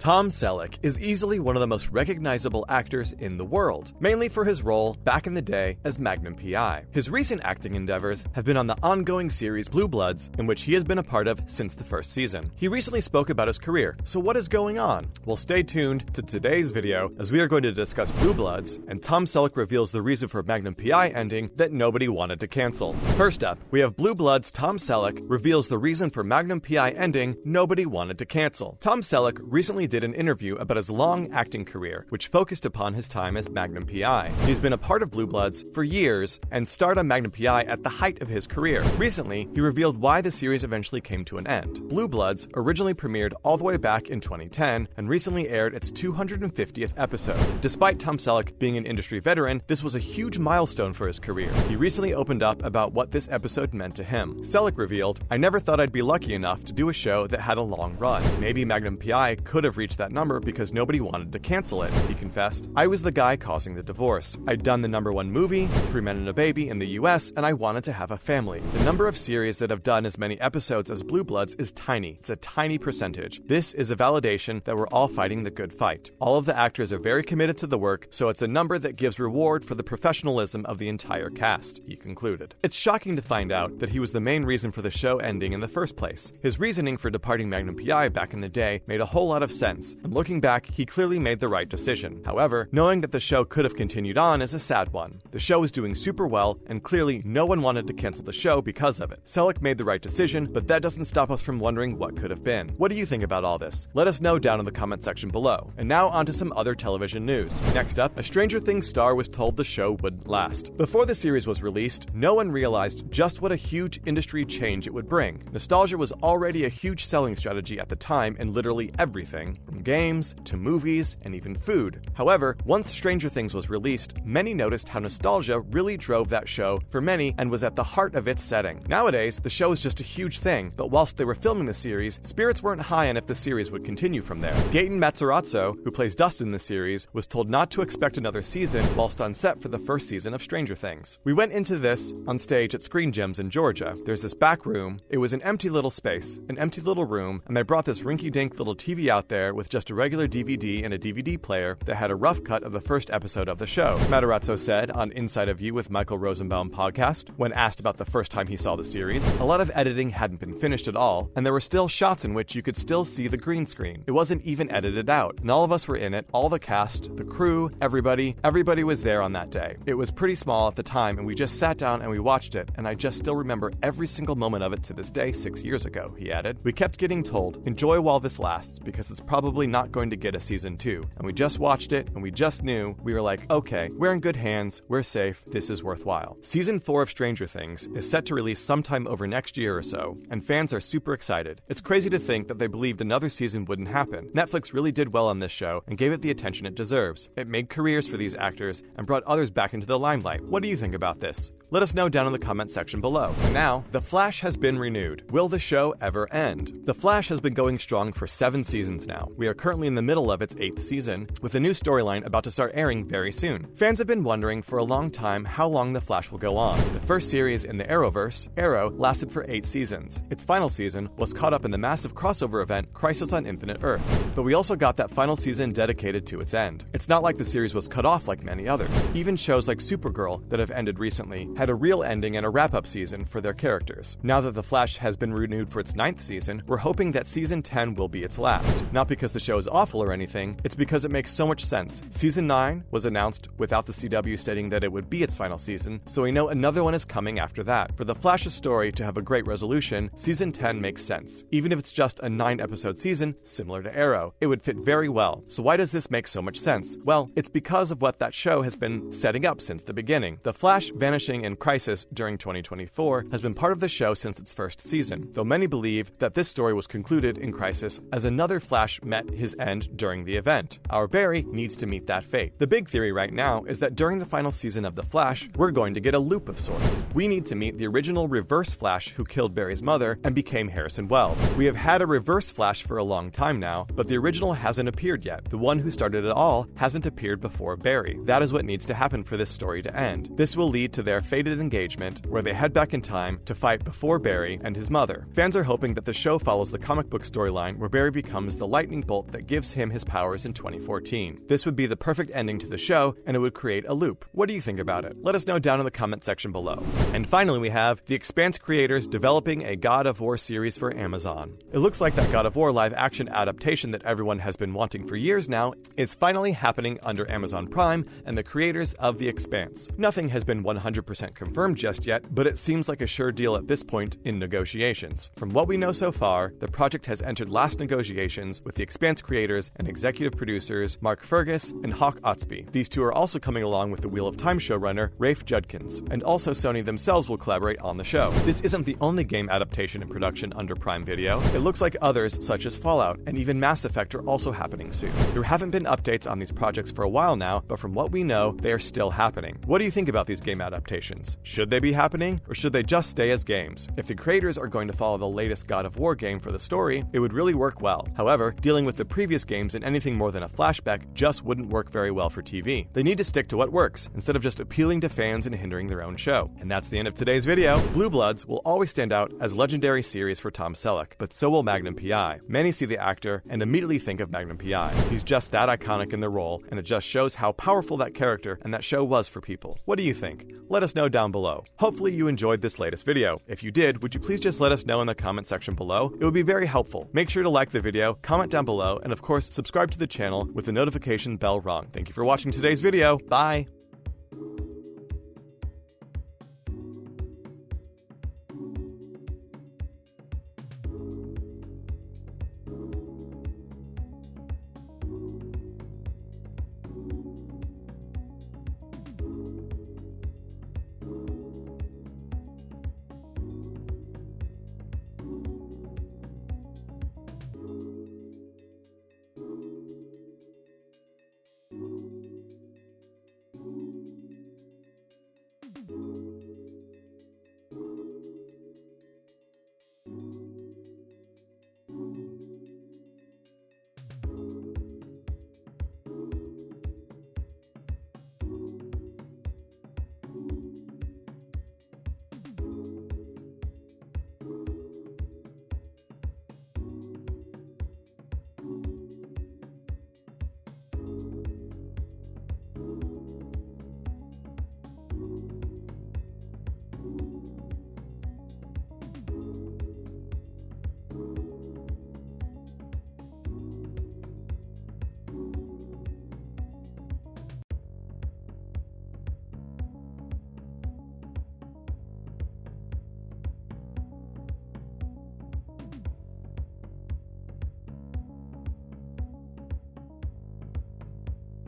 Tom Selleck is easily one of the most recognizable actors in the world, mainly for his role back in the day as Magnum P.I. His recent acting endeavors have been on the ongoing series Blue Bloods, in which he has been a part of since the first season. He recently spoke about his career, so what is going on? Well, stay tuned to today's video as we are going to discuss Blue Bloods, and Tom Selleck reveals the reason for Magnum P.I. ending that nobody wanted to cancel. First up, we have Blue Bloods Tom Selleck reveals the reason for Magnum P.I. ending nobody wanted to cancel. Tom Selleck recently did an interview about his long acting career, which focused upon his time as Magnum P.I. He's been a part of Blue Bloods for years and starred on Magnum P.I. at the height of his career. Recently, he revealed why the series eventually came to an end. Blue Bloods originally premiered all the way back in 2010 and recently aired its 250th episode. Despite Tom Selleck being an industry veteran, this was a huge milestone for his career. He recently opened up about what this episode meant to him. Selleck revealed, "I never thought I'd be lucky enough to do a show that had a long run. Maybe Magnum P.I. could have reached that number because nobody wanted to cancel it," he confessed. "I was the guy causing the divorce. I'd done the #1 movie, 3 Men and a Baby in the US, and I wanted to have a family. The number of series that have done as many episodes as Blue Bloods is tiny. It's a tiny percentage. This is a validation that we're all fighting the good fight. All of the actors are very committed to the work, so it's a number that gives reward for the professionalism of the entire cast," he concluded. It's shocking to find out that he was the main reason for the show ending in the first place. His reasoning for departing Magnum P.I. back in the day made a whole lot of sense, and looking back, he clearly made the right decision. However, knowing that the show could have continued on is a sad one. The show is doing super well, and clearly no one wanted to cancel the show because of it. Selleck made the right decision, but that doesn't stop us from wondering what could have been. What do you think about all this? Let us know down in the comment section below. And now on to some other television news. Next up, a Stranger Things star was told the show wouldn't last. Before the series was released, no one realized just what a huge industry change it would bring. Nostalgia was already a huge selling strategy at the time in literally everything, from games to movies and even food. However, once Stranger Things was released, many noticed how nostalgia really drove that show for many and was at the heart of its setting. Nowadays, the show is just a huge thing, but whilst they were filming the series, spirits weren't high on if the series would continue from there. Gaten Matarazzo, who plays Dustin in the series, was told not to expect another season whilst on set for the first season of Stranger Things. "We went into this on stage at Screen Gems in Georgia. There's this back room. It was an empty little space, an empty little room, and they brought this rinky-dink little TV out there with just a regular DVD and a DVD player that had a rough cut of the first episode of the show," Matarazzo said on Inside of You with Michael Rosenbaum podcast. When asked about the first time he saw the series, "A lot of editing hadn't been finished at all, and there were still shots in which you could still see the green screen. It wasn't even edited out, and all of us were in it, all the cast, the crew, everybody was there on that day. It was pretty small at the time, and we just sat down and we watched it, and I just still remember every single moment of it to this day 6 years ago," he added. "We kept getting told, enjoy while this lasts, because it's probably not going to get a season 2, and we just watched it, and we just knew, we were like, okay, we're in good hands, we're safe, this is worthwhile." Season 4 of Stranger Things is set to release sometime over next year or so, and fans are super excited. It's crazy to think that they believed another season wouldn't happen. Netflix really did well on this show and gave it the attention it deserves. It made careers for these actors and brought others back into the limelight. What do you think about this? Let us know down in the comment section below. And now, The Flash has been renewed. Will the show ever end? The Flash has been going strong for 7 seasons now. We are currently in the middle of its 8th season, with a new storyline about to start airing very soon. Fans have been wondering for a long time how long The Flash will go on. The first series in the Arrowverse, Arrow, lasted for 8 seasons. Its final season was caught up in the massive crossover event Crisis on Infinite Earths, but we also got that final season dedicated to its end. It's not like the series was cut off like many others. Even shows like Supergirl that have ended recently had a real ending and a wrap-up season for their characters. Now that The Flash has been renewed for its 9th season, we're hoping that season 10 will be its last. Not because the show is awful or anything, it's because it makes so much sense. Season 9 was announced without the CW stating that it would be its final season, so we know another one is coming after that. For The Flash's story to have a great resolution, season 10 makes sense. Even if it's just a 9-episode season, similar to Arrow, it would fit very well. So why does this make so much sense? Well, it's because of what that show has been setting up since the beginning. The Flash vanishing in Crisis during 2024 has been part of the show since its first season, though many believe that this story was concluded in Crisis as another Flash met his end during the event. Our Barry needs to meet that fate. The big theory right now is that during the final season of The Flash, we're going to get a loop of sorts. We need to meet the original Reverse Flash who killed Barry's mother and became Harrison Wells. We have had a Reverse Flash for a long time now, but the original hasn't appeared yet. The one who started it all hasn't appeared before Barry. That is what needs to happen for this story to end. This will lead to their fated engagement where they head back in time to fight before Barry and his mother. Fans are hoping that the show follows the comic book storyline where Barry becomes the lightning bolt that gives him his powers in 2014. This would be the perfect ending to the show, and it would create a loop. What do you think about it? Let us know down in the comment section below. And finally, we have The Expanse creators developing a God of War series for Amazon. It looks like that God of War live-action adaptation that everyone has been wanting for years now is finally happening under Amazon Prime and the creators of The Expanse. Nothing has been 100% confirmed just yet, but it seems like a sure deal at this point in negotiations. From what we know so far, the project has entered last negotiations with The Expanse creators and executive producers Mark Fergus and Hawk Otsby. These two are also coming along with the Wheel of Time showrunner Rafe Judkins, and also Sony themselves will collaborate on the show. This isn't the only game adaptation in production under Prime Video. It looks like others such as Fallout and even Mass Effect are also happening soon. There haven't been updates on these projects for a while now, but from what we know, they are still happening. What do you think about these game adaptations? Should they be happening, or should they just stay as games? If the creators are going to follow the latest God of War game for the story, it would really work well. However, dealing with the previous games in anything more than a flashback just wouldn't work very well for TV. They need to stick to what works, instead of just appealing to fans and hindering their own show. And that's the end of today's video. Blue Bloods will always stand out as legendary series for Tom Selleck, but so will Magnum P.I. Many see the actor and immediately think of Magnum P.I. He's just that iconic in the role, and it just shows how powerful that character and that show was for people. What do you think? Let us know down below. Hopefully you enjoyed this latest video. If you did, would you please just let us know in the comment section below? It would be very helpful. Make sure to like the video, comment down below, and of course, subscribe to the channel with the notification bell rung. Thank you for watching today's video. Bye!